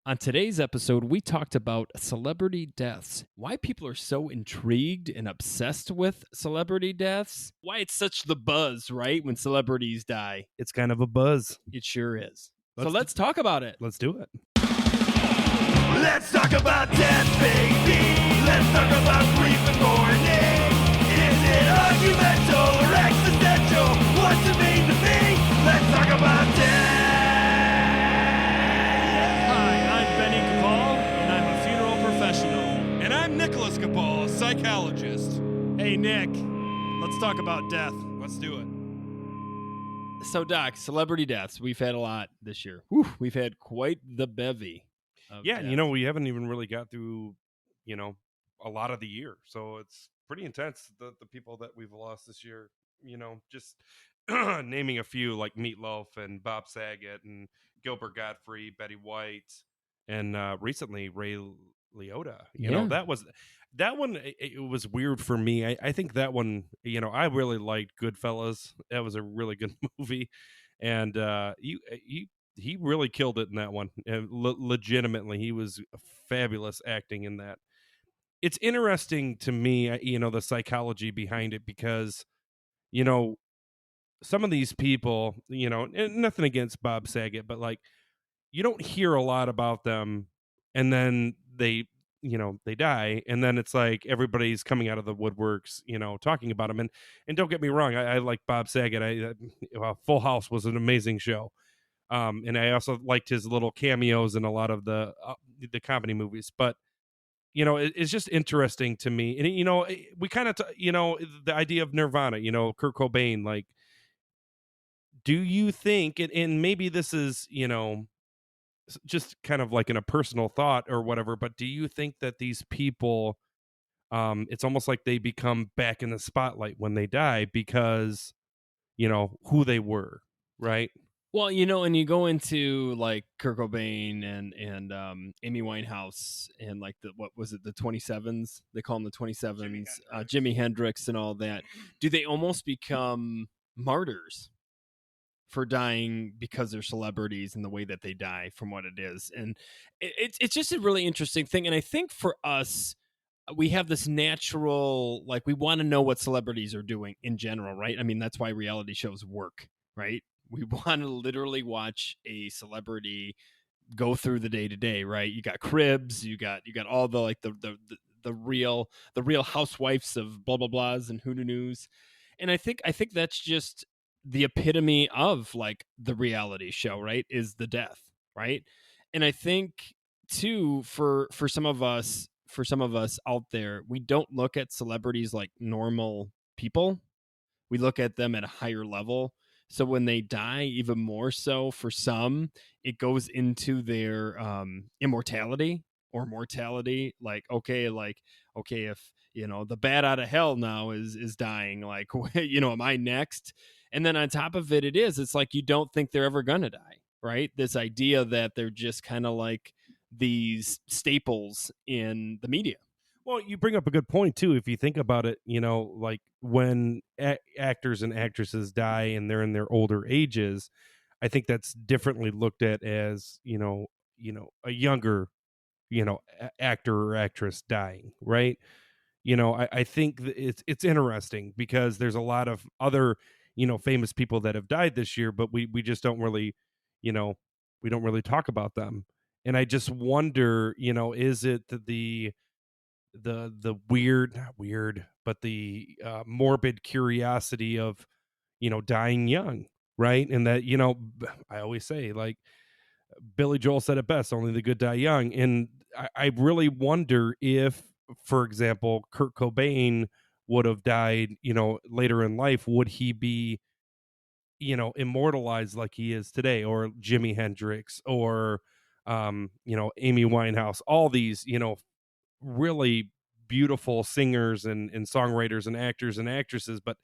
On today's episode, we talked about celebrity deaths, why people are so intrigued and obsessed with celebrity deaths, why it's such the buzz, right? When celebrities die. It's kind of a buzz. It sure is. Let's Let's talk about it. Let's do it. Let's talk about death, baby. Let's talk about grief and mourning. Is it argumental or existential? What's it mean to me? Let's talk about death. Hi, I'm Benny Cabal, and I'm a funeral professional. And I'm Nicholas Cabal, a psychologist. Hey, Nick, let's talk about death. Let's do it. So, Doc, celebrity deaths, we've had a lot this year. Whew, we've had quite the bevy. Yeah, we haven't even really got through, a lot of the year. So it's pretty intense, the people that we've lost this year, just naming a few like Meatloaf and Bob Saget and Gilbert Gottfried, Betty White, and recently Ray Liotta. That one, it was weird for me. I think that one, I really liked Goodfellas. That was a really good movie. And he really killed it in that one. Legitimately, he was fabulous acting in that. It's interesting to me, the psychology behind it, because, some of these people, and nothing against Bob Saget, but like, you don't hear a lot about them, and then they die, and then it's like everybody's coming out of the woodworks, talking about them. And don't get me wrong, I like Bob Saget. Full House was an amazing show. And I also liked his little cameos in a lot of the comedy movies. But, it's just interesting to me. And, we kind of, the idea of Nirvana, Kurt Cobain, like, do you think, and maybe this is, just kind of like in a personal thought or whatever, but do you think that these people, it's almost like they become back in the spotlight when they die because, who they were, right? Well, and you go into like Kurt Cobain and Amy Winehouse and like the 27s? They call them the 27s, Jimi Hendrix and all that. Do they almost become martyrs for dying because they're celebrities and the way that they die from what it is? And it's just a really interesting thing. And I think for us, we have this natural, like, we want to know what celebrities are doing in general, right? I mean, that's why reality shows work, right? We want to literally watch a celebrity go through the day to day, right? You got Cribs, you got all the like the real housewives of blah blah blahs and hoodoo news, and I think that's just the epitome of like the reality show, right? Is the death, right? And I think too for some of us out there, we don't look at celebrities like normal people. We look at them at a higher level. So when they die, even more so for some, it goes into their immortality or mortality. Like, okay, if, the bat out of hell now is dying, like, am I next? And then on top of it, it's like you don't think they're ever going to die, right? This idea that they're just kind of like these staples in the media. Well, you bring up a good point, too. If you think about it, like when actors and actresses die and they're in their older ages, I think that's differently looked at as, a younger, actor or actress dying, right? I think it's interesting because there's a lot of other, famous people that have died this year, but we just don't really, we don't really talk about them. And I just wonder, is it the weird, not weird, but the morbid curiosity of, dying young, right? And that, I always say, like, Billy Joel said it best, only the good die young. And I really wonder if, for example, Kurt Cobain would have died, later in life, would he be, immortalized like he is today? Or Jimi Hendrix, or, Amy Winehouse, all these, really beautiful singers and songwriters and actors and actresses. But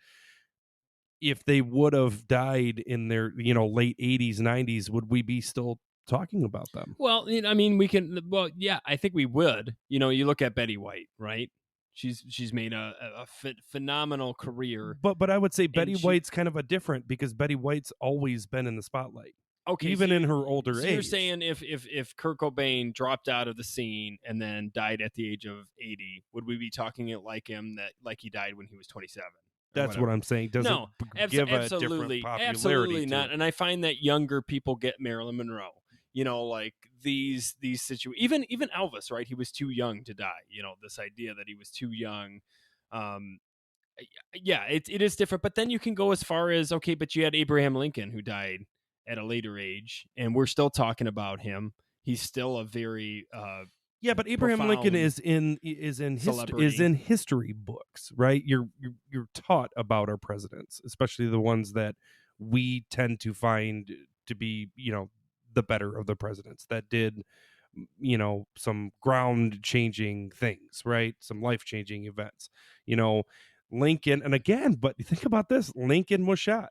if they would have died in their, late 80s, 90s, would we be still talking about them? Well, I mean, yeah, I think we would. You look at Betty White, right? She's made a phenomenal career. But I would say Betty White's kind of a different, because Betty White's always been in the spotlight. Okay, even so in you- her older so age. you're saying if Kurt Cobain dropped out of the scene and then died at the age of 80, would we be talking it like him, that like he died when he was 27? That's what I'm saying. Doesn't No, give a absolutely, different popularity absolutely to not. it. And I find that younger people get Marilyn Monroe. You know, like these situations. Even Elvis, right? He was too young to die. You know, this idea that he was too young. Um, yeah, it is different. But then you can go as far as, okay, but you had Abraham Lincoln who died at a later age, and we're still talking about him. He's still a very Yeah, but Abraham Lincoln profound is in celebrity. history books, right? You're taught about our presidents, especially the ones that we tend to find to be, the better of the presidents that did, some ground changing things, right? Some life changing events. Lincoln, and again, but think about this: Lincoln was shot.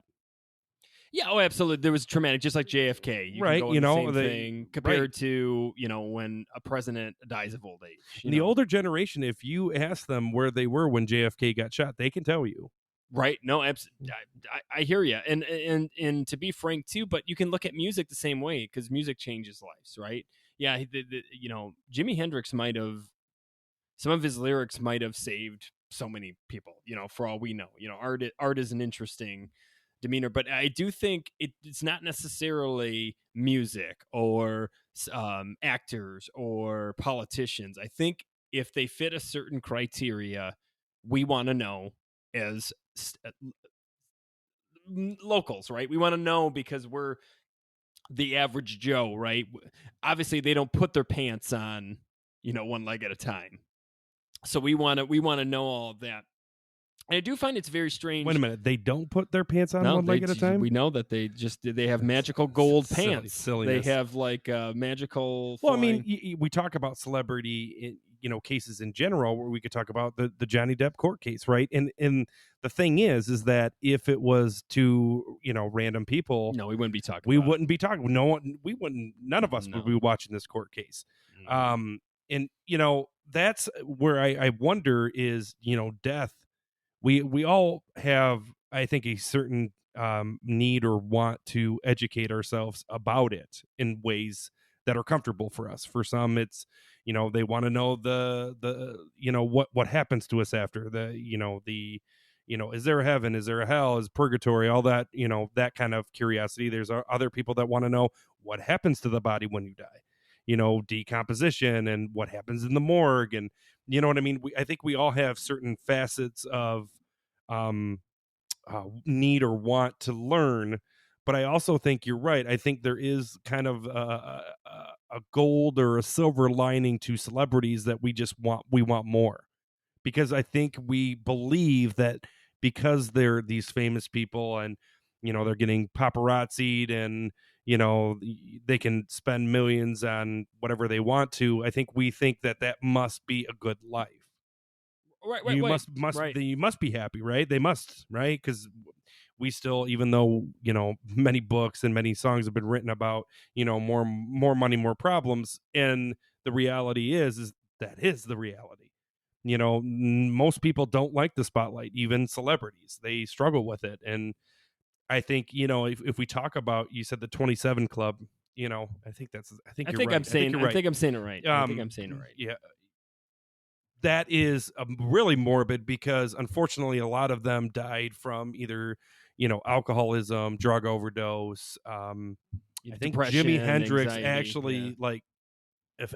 Yeah, oh, absolutely. There was traumatic, just like JFK. You can Right, go on the same thing compared to, when a president dies of old age. The older generation, if you ask them where they were when JFK got shot, they can tell you. Right. No, I hear you. And to be frank too, but you can look at music the same way, because music changes lives, right? Yeah, Jimi Hendrix might have, some of his lyrics might have saved so many people, for all we know. Art is an interesting demeanor, but I do think it's not necessarily music or actors or politicians. I think if they fit a certain criteria, we want to know as locals, right? We want to know because we're the average Joe, right? Obviously, they don't put their pants on, one leg at a time. So we want to know all of that. And I do find it's very strange. Wait a minute, they don't put their pants on one leg at a time? We know that they have magical gold pants. Silliness. They have like magical. Well, I flying- mean, we talk about celebrity, cases in general, where we could talk about the Johnny Depp court case, right? And the thing is that if it was to random people, no, we wouldn't be talking. We about wouldn't be talking. No one. We wouldn't. None of us would be watching this court case. Mm. And that's where I wonder is death. We all have, I think, a certain need or want to educate ourselves about it in ways that are comfortable for us. For some, it's they want to know the what happens to us after is there a heaven, is there a hell, is purgatory, all that that kind of curiosity. There's other people that want to know what happens to the body when you die, decomposition and what happens in the morgue, and what I mean. I think we all have certain facets of need or want to learn, but I also think you're right. I think there is kind of a gold or a silver lining to celebrities that we want more, because I think we believe that because they're these famous people and they're getting paparazzi'd and they can spend millions on whatever they want to. I think we think that must be a good life. Right. You right. You must be happy, right? They must, right? Because we still, even though many books and many songs have been written about more money, more problems, and the reality is that is the reality. Most people don't like the spotlight, even celebrities. They struggle with it, and I think if we talk about, you said the 27 Club, I think I'm saying it right. I think I'm saying it right. Yeah. That is really morbid, because unfortunately a lot of them died from either alcoholism, drug overdose. I think Jimi Hendrix actually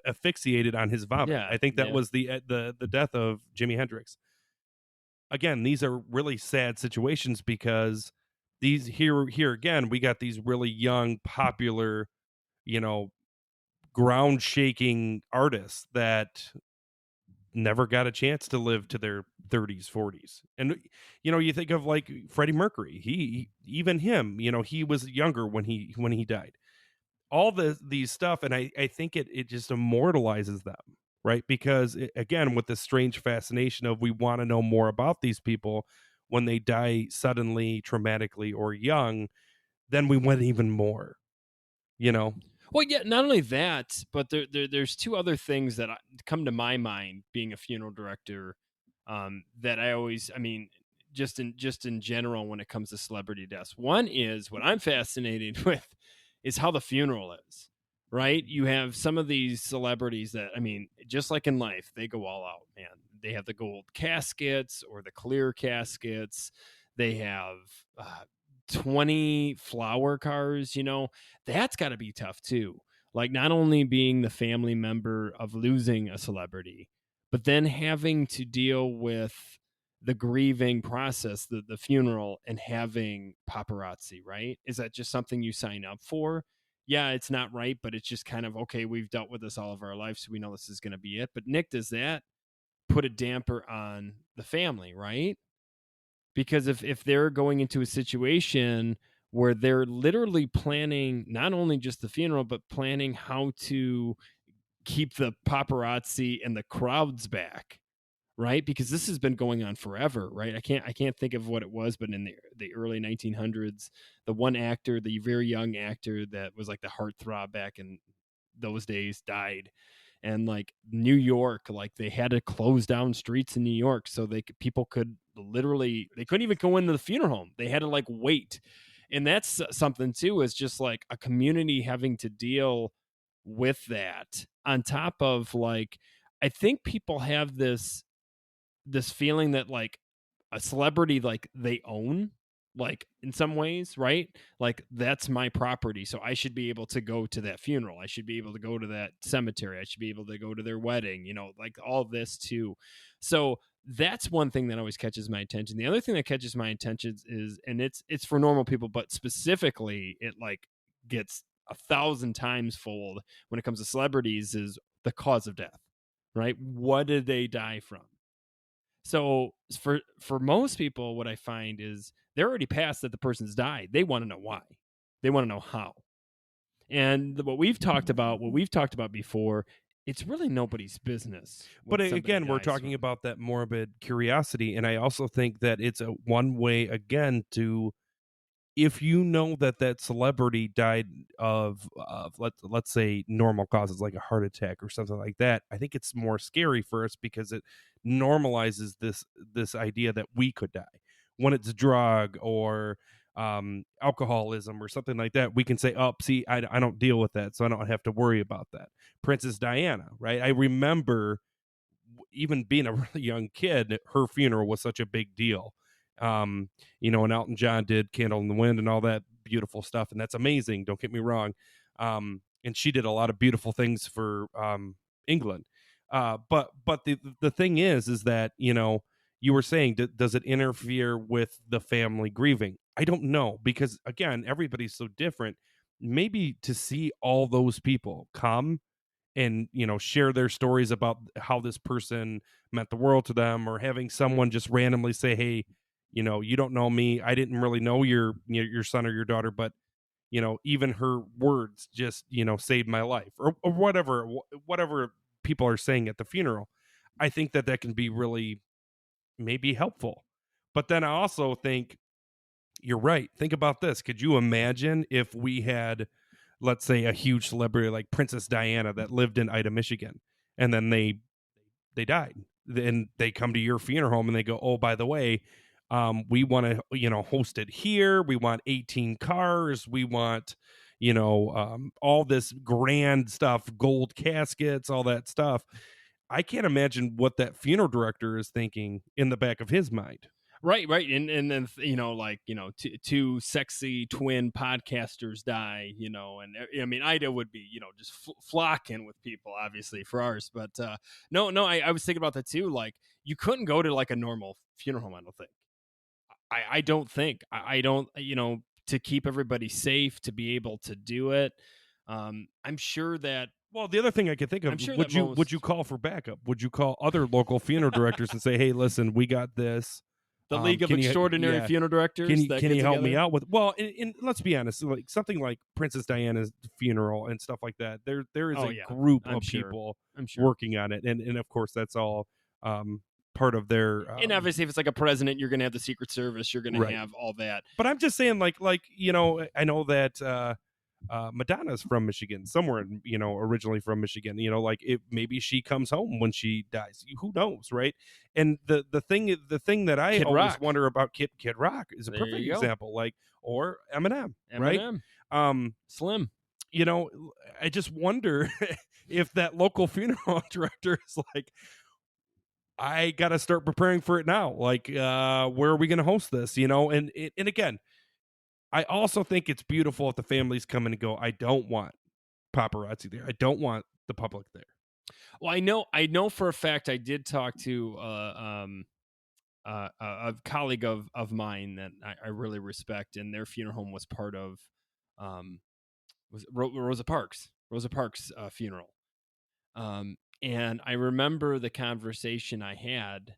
asphyxiated on his vomit. Yeah, I think that was the death of Jimi Hendrix. Again, these are really sad situations, because these here again, we got these really young, popular, ground shaking artists that never got a chance to live to their 30s, 40s. And you think of like Freddie Mercury. Even him, he was younger when he died. All these stuff, and I think it just immortalizes them, right? Because again, with this strange fascination of we want to know more about these people when they die suddenly, traumatically, or young, then we want even more. Well, yeah, not only that, but there's two other things that come to my mind being a funeral director, that I always, I mean, just in general when it comes to celebrity deaths. One is what I'm fascinated with is how the funeral is, right? You have some of these celebrities that, I mean, just like in life, they go all out, man. They have the gold caskets or the clear caskets. They have 20 flower cars, that's got to be tough too. Like, not only being the family member of losing a celebrity, but then having to deal with the grieving process, the funeral, and having paparazzi, right? Is that just something you sign up for? Yeah, it's not right, but it's just kind of, okay, we've dealt with this all of our life, so we know this is going to be it. But Nick, does that put a damper on the family, right? Because if they're going into a situation where they're literally planning not only just the funeral, but planning how to keep the paparazzi and the crowds back, right? Because this has been going on forever, right? I can't think of what it was, but in the early 1900s, the one actor, the very young actor that was like the heartthrob back in those days, died. And like New York, like they had to close down streets in New York so people could literally, they couldn't even go into the funeral home. They had to like wait. And that's something too, is just like a community having to deal with that on top of, like, I think people have this feeling that like a celebrity, like they own, like in some ways, right? Like, that's my property, so I should be able to go to that funeral. I should be able to go to that cemetery. I should be able to go to their wedding, like all this too. So that's one thing that always catches my attention. The other thing that catches my attention is, and it's for normal people, but specifically it like gets 1,000 times fold when it comes to celebrities, is the cause of death, right? What did they die from? So for most people, what I find is they're already past that the person's died. They want to know why. They want to know how. And what we've talked about before, it's really nobody's business. But again, we're talking about that morbid curiosity, and I also think that it's a one way again to, if you know that celebrity died of let's say normal causes like a heart attack or something like that, I think it's more scary for us because it normalizes this idea that we could die. When it's drug or alcoholism or something like that, we can say, oh, see, I don't deal with that, so I don't have to worry about that. Princess Diana, right? I remember even being a really young kid, her funeral was such a big deal. And Elton John did Candle in the Wind and all that beautiful stuff, and that's amazing, don't get me wrong. And she did a lot of beautiful things for England. But the thing is that, you were saying, does it interfere with the family grieving? I don't know, because again, everybody's so different. Maybe to see all those people come and share their stories about how this person meant the world to them, or having someone just randomly say, hey, you don't know me, I didn't really know your son or your daughter, but even her words just saved my life, or whatever people are saying at the funeral. I think that can be really maybe helpful. But then I also think you're right. Think about this. Could you imagine if we had, let's say, a huge celebrity like Princess Diana that lived in Ida, Michigan, and then they died, then they come to your funeral home and they go, oh, by the way, we want to host it here, we want 18 cars, we want all this grand stuff, gold caskets, all that stuff. I can't imagine what that funeral director is thinking in the back of his mind. Right. And then, two sexy twin podcasters die, and I mean, Ida would be, just flocking with people, obviously, for ours. But no, I was thinking about that too. Like, you couldn't go to like a normal funeral home, I don't think. I don't think. I don't, to keep everybody safe, to be able to do it. I'm sure that. Well, the other thing I could think of, sure, would you call for backup? Would you call other local funeral directors and say, hey, listen, we got this. The League of Extraordinary Funeral Directors. Can you help me out with? Well, and let's be honest, like something like Princess Diana's funeral and stuff like that. There is a group of people working on it, and of course that's all part of their. And obviously, if it's like a president, you're going to have the Secret Service. You're going to have all that. But I'm just saying, like I know that. Madonna's from Michigan, somewhere, originally from Michigan, like maybe she comes home when she dies, who knows, right? And the thing that I always wonder about Kid Rock is a perfect example, like, or Eminem, right? Slim. You know, I just wonder if that local funeral director is like, I got to start preparing for it now. Like, where are we going to host this? You know, and again, I also think it's beautiful if the families come in and go, I don't want paparazzi there. I don't want the public there. Well, I know for a fact I did talk to a colleague of mine that I really respect, and their funeral home was part of was Rosa Parks funeral. And I remember the conversation I had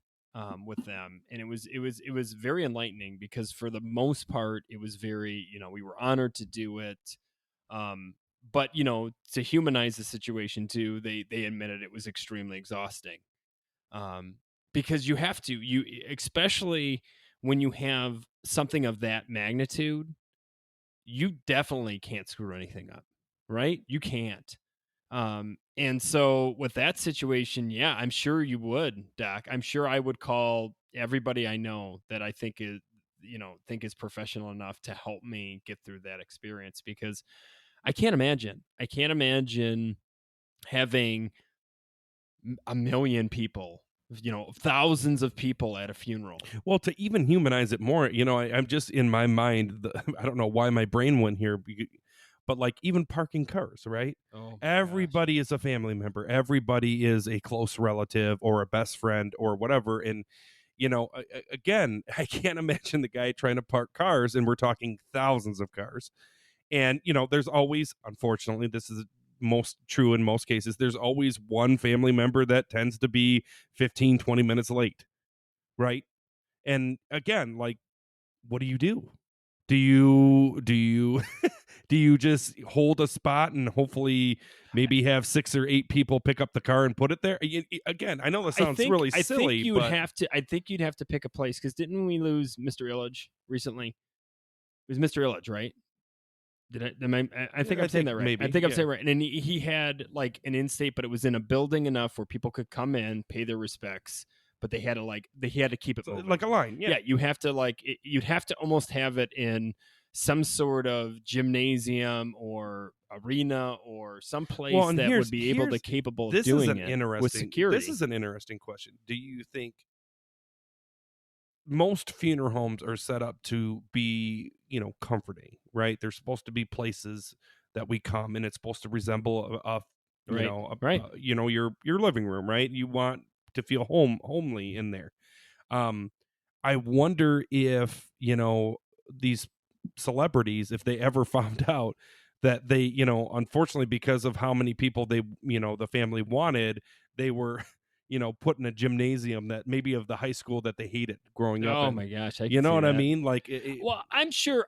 with them, and it was very enlightening, because for the most part it was very, we were honored to do it. But to humanize the situation too, they admitted it was extremely exhausting. Because you have to, especially when you have something of that magnitude, you definitely can't screw anything up, right? You can't. And so with that situation, yeah, I'm sure you would, Doc. I'm sure I would call everybody I know that I think is professional enough to help me get through that experience, because I can't imagine having a million people, thousands of people at a funeral. Well, to even humanize it more, I'm just in my mind, I don't know why my brain went here, but like even parking cars, right? Oh, everybody is a family member. Everybody is a close relative or a best friend or whatever. And, again, I can't imagine the guy trying to park cars, and we're talking thousands of cars. And, there's always, unfortunately, this is most true in most cases, there's always one family member that tends to be 15, 20 minutes late. Right. And again, like, what do you do? Do you do you just hold a spot and hopefully maybe have 6 or 8 people pick up the car and put it there? Again, I know that sounds really silly. I think you'd have to pick a place, because didn't we lose Mr. Illich recently? It was Mr. Illich, right? I think I'm saying that right. Maybe, I think I'm saying right. And he had like an in-state, but it was in a building enough where people could come in, pay their respects, but they had to keep it moving. Like a line. Yeah, you have to you'd have to almost have it in some sort of gymnasium or arena or some place that would be capable of doing it with security. This is an interesting question. Do you think most funeral homes are set up to be, comforting, right? They're supposed to be places that we come, and it's supposed to resemble your living room, right? You want to feel homely in there. I wonder if, these celebrities, if they ever found out that they, unfortunately, because of how many people they, the family wanted, they were put in a gymnasium that maybe of the high school that they hated growing up. Oh my gosh. You know what I mean? Like, well, I'm sure,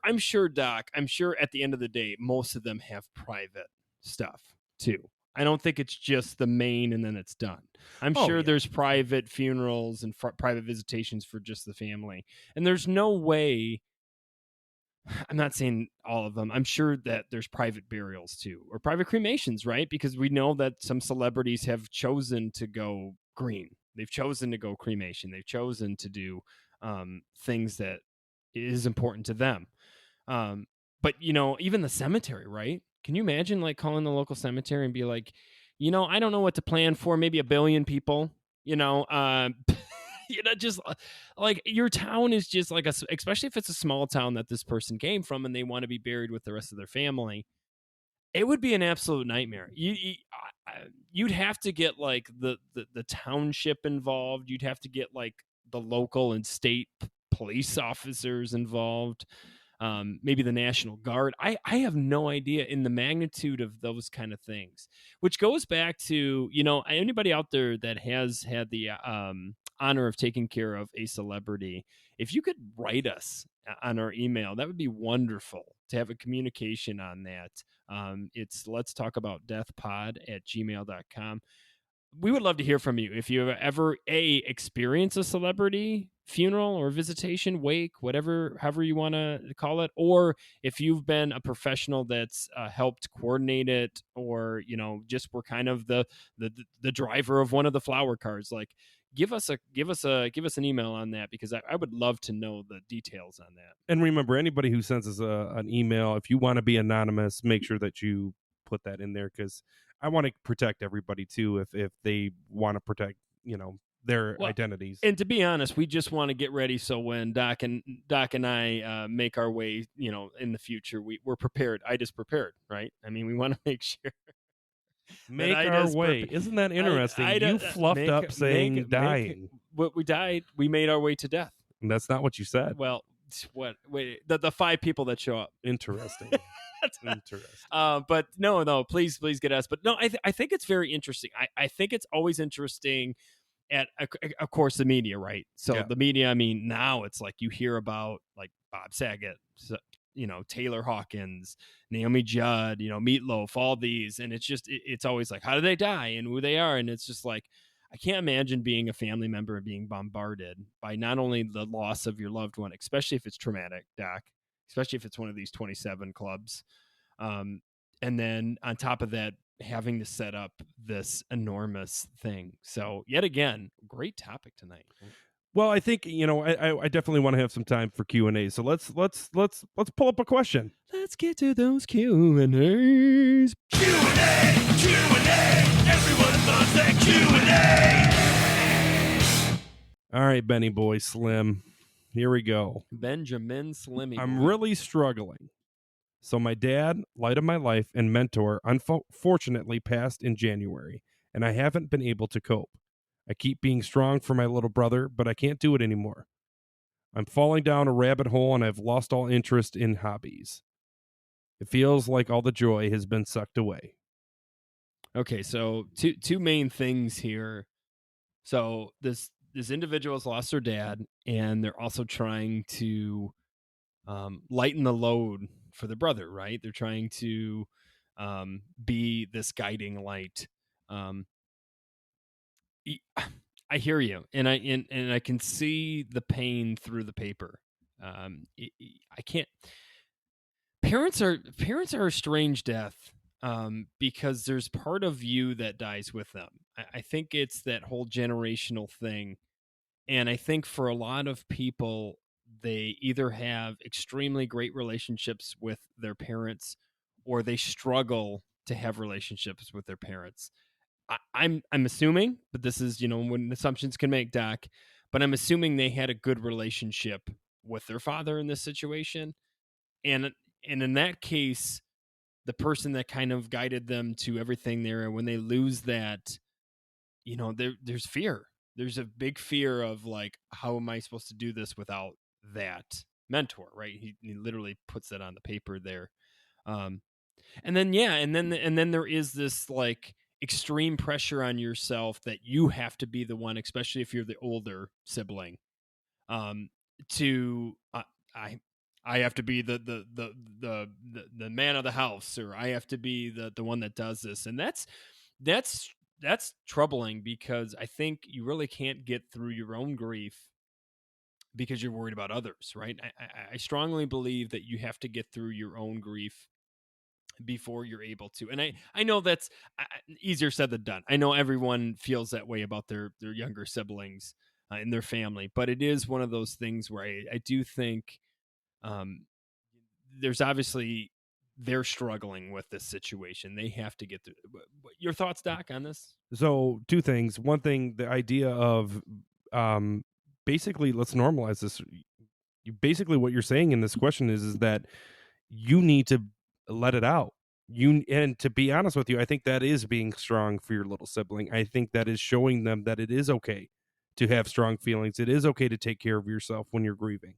Doc, I'm sure at the end of the day, most of them have private stuff too. I don't think it's just the main and then it's done. I'm sure there's private funerals and private visitations for just the family. And there's no way, I'm not saying all of them, I'm sure that there's private burials too, or private cremations, right? Because we know that some celebrities have chosen to go green. They've chosen to go cremation. They've chosen to do things that is important to them. But, even the cemetery, right? Can you imagine like calling the local cemetery and be like, I don't know what to plan for, maybe 1 billion people, just like your town is just like especially if it's a small town that this person came from and they want to be buried with the rest of their family, it would be an absolute nightmare. You'd have to get like the township involved. You'd have to get like the local and state police officers involved. Maybe the National Guard. I have no idea in the magnitude of those kind of things, which goes back to, anybody out there that has had the honor of taking care of a celebrity, if you could write us on our email, that would be wonderful to have a communication on that. It's let's talk about deathpod@gmail.com. We would love to hear from you if you ever experience a celebrity funeral or visitation, wake, however you want to call it, or if you've been a professional that's helped coordinate it, or just were kind of the driver of one of the flower cars. Like, give us an email on that, because I would love to know the details on that. And remember, anybody who sends us an email, if you want to be anonymous, make sure that you put that in there, because I want to protect everybody too. If they want to protect, their identities. And to be honest, we just want to get ready so when Doc and I make our way, in the future, we're prepared. I just prepared, right? I mean, we want to make sure. Make our way. Isn't that interesting? You fluffed up saying dying. We died. We made our way to death. And that's not what you said. Well, what? Wait, the 5 people that show up. Interesting. Interesting. But no, please get us. But no, I think it's very interesting. I think it's always interesting at, of course, the media, right? So the media, I mean, now it's like you hear about like Bob Saget, Taylor Hawkins, Naomi Judd, Meatloaf, all these. And it's just, it's always like, how did they die and who they are? And it's just like, I can't imagine being a family member and being bombarded by not only the loss of your loved one, especially if it's traumatic, Doc, especially if it's one of these 27 clubs. And then on top of that, having to set up this enormous thing. So yet again, great topic tonight. Well, I think, I definitely want to have some time for Q&A. So let's pull up a question. Let's get to those Q&As. Q&A, everyone loves that Q&A. All right, Benny Boy Slim. Here we go. Benjamin Slimmy. I'm really struggling. So my dad, light of my life and mentor, unfortunately passed in January, and I haven't been able to cope. I keep being strong for my little brother, but I can't do it anymore. I'm falling down a rabbit hole, and I've lost all interest in hobbies. It feels like all the joy has been sucked away. Okay, so two main things here. So this individual has lost their dad, and they're also trying to lighten the load for the brother, right? They're trying to be this guiding light. I hear you, and I can see the pain through the paper. I can't. Parents are a strange death, because there's part of you that dies with them. I think it's that whole generational thing, and I think for a lot of people, they either have extremely great relationships with their parents, or they struggle to have relationships with their parents. I'm assuming, but this is, when assumptions can make, Doc, but I'm assuming they had a good relationship with their father in this situation. And in that case, the person that kind of guided them to everything there, when they lose that, there's fear. There's a big fear of like, how am I supposed to do this without that mentor, right? He literally puts that on the paper there. And then there is this like extreme pressure on yourself that you have to be the one, especially if you're the older sibling, to I have to be the man of the house, or I have to be the one that does this. And that's troubling, because I think you really can't get through your own grief because you're worried about others, right? I strongly believe that you have to get through your own grief before you're able to. And I know that's easier said than done. I know everyone feels that way about their younger siblings in their family, but it is one of those things where I do think there's obviously, they're struggling with this situation. They have to get through. Your thoughts, Doc, on this? So 2 things. One thing, the idea of basically, let's normalize this. Basically, what you're saying in this question is that you need to let it out. And to be honest with you, I think that is being strong for your little sibling. I think that is showing them that it is okay to have strong feelings. It is okay to take care of yourself when you're grieving.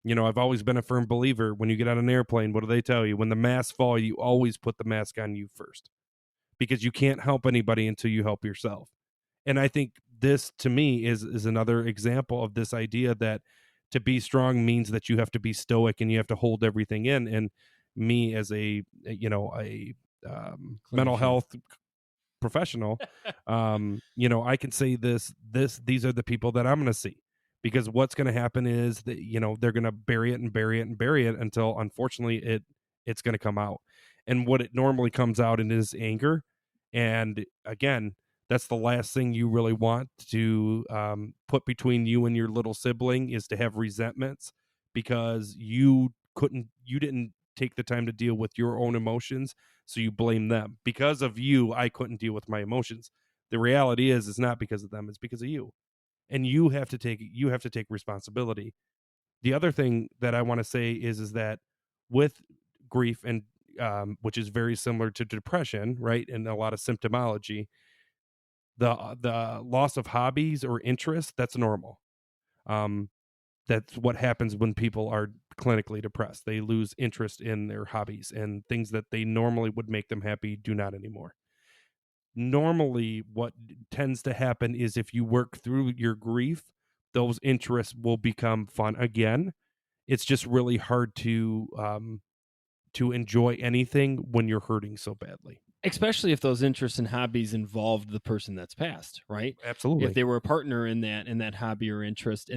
I've always been a firm believer, when you get on an airplane, what do they tell you? When the masks fall, you always put the mask on you first, because you can't help anybody until you help yourself. And I think this, to me, is another example of this idea that to be strong means that you have to be stoic and you have to hold everything in. And me as a mental health professional, I can say these are the people that I'm going to see, because what's going to happen is that, they're going to bury it until, unfortunately, it's going to come out. And what it normally comes out in is anger. And again, That's the last thing you really want to put between you and your little sibling, is to have resentments because you didn't take the time to deal with your own emotions, so you blame them. Because of you, I couldn't deal with my emotions. The reality is, it's not because of them, it's because of you. And you have to take responsibility. The other thing that I want to say is that with grief, and which is very similar to depression, right, and a lot of symptomology, the loss of hobbies or interests, that's normal. That's what happens when people are clinically depressed. They lose interest in their hobbies, and things that they normally would make them happy do not anymore. Normally, what tends to happen is, if you work through your grief, those interests will become fun again. It's just really hard to enjoy anything when you're hurting so badly. Especially if those interests and hobbies involved the person that's passed, right? Absolutely. If they were a partner in that hobby or interest,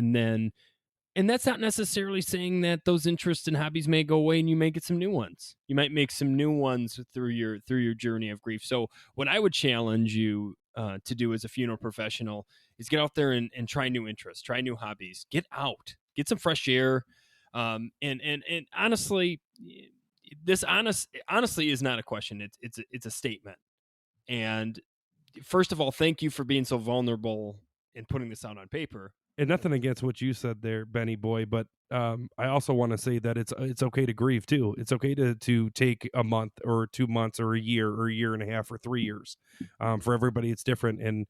and that's not necessarily saying that those interests and hobbies may go away and you may get some new ones. You might make some new ones through your journey of grief. So what I would challenge you to do as a funeral professional is get out there and try new interests, try new hobbies, get out, get some fresh air. And honestly, this honestly is not a question. It's a statement. And first of all, thank you for being so vulnerable and putting this out on paper. And nothing against what you said there, Benny boy, but I also want to say that it's okay to grieve too. It's okay to take a month or 2 months or a year and a half or 3 years. For everybody, it's different. And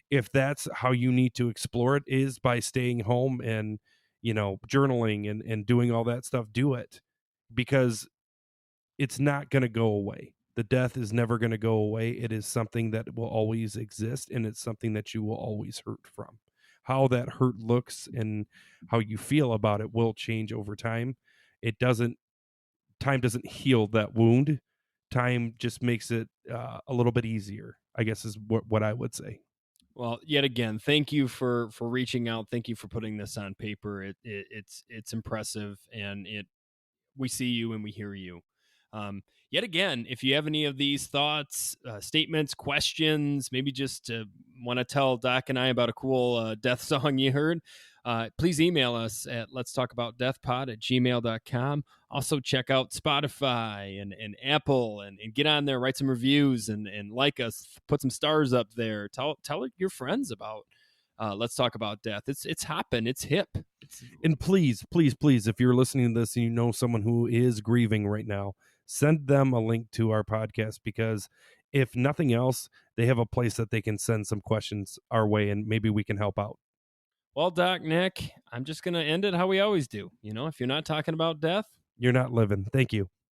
if that's how you need to explore it, is by staying home and, journaling and doing all that stuff, do it, because it's not going to go away. The death is never going to go away. It is something that will always exist, and it's something that you will always hurt from. How that hurt looks and how you feel about it will change over time. Time doesn't heal that wound. Time just makes it a little bit easier, I guess, is what I would say. Well, yet again, thank you for reaching out. Thank you for putting this on paper. It's impressive, and we see you and we hear you. Yet again, if you have any of these thoughts, statements, questions, maybe just want to tell Doc and I about a cool death song you heard, please email us at letstalkaboutdeathpod@gmail.com. Also, check out Spotify and Apple and get on there, write some reviews and like us, put some stars up there. Tell your friends about Let's Talk About Death. It's hopping, it's hip. And please, if you're listening to this and you know someone who is grieving right now, send them a link to our podcast, because if nothing else, they have a place that they can send some questions our way, and maybe we can help out. Well, Doc, Nick, I'm just going to end it how we always do. If you're not talking about death, you're not living. Thank you.